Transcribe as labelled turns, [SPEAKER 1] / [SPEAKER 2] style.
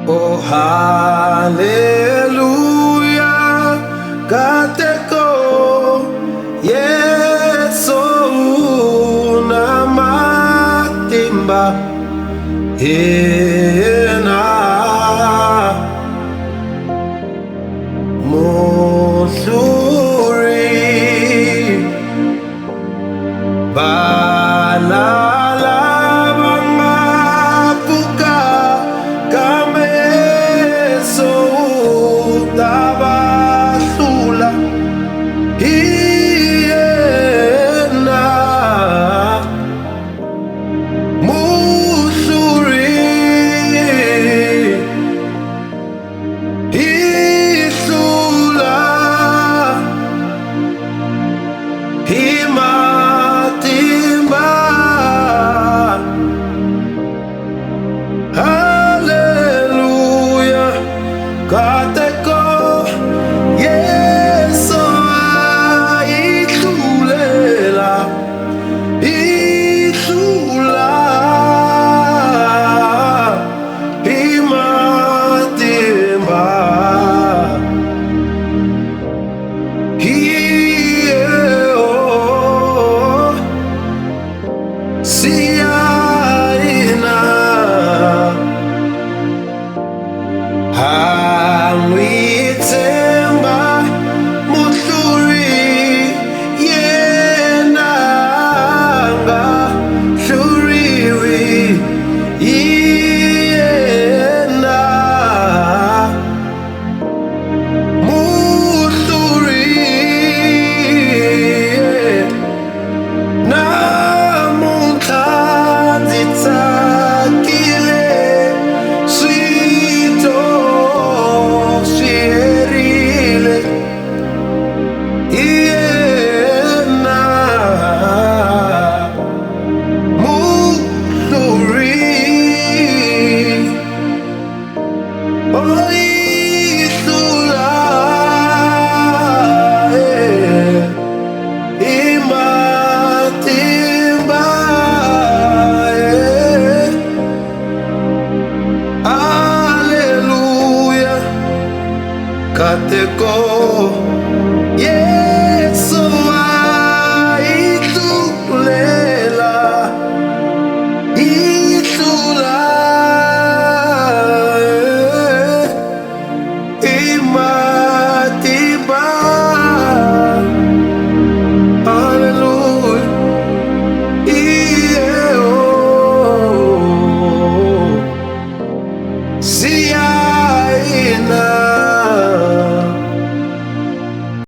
[SPEAKER 1] Oh, hallelujah. Kateko. Yeso namatimba. Ena. Mosuri. Balala mangapuka kameso tabasula hiena musuri hisula himatimba. Hallelujah. Kateko yeso itulela itula imatimba hiye oh siyaina Hangwitsemba muhluri yenanga hluriwi yena muhluri namuntlha ndzi tsakile swito swi herile yena muhluri oyihlula imatimba Hallelujah. Kateko yeso itulela itula imatimba. Hallelujah. Yeah, oh. Siyaina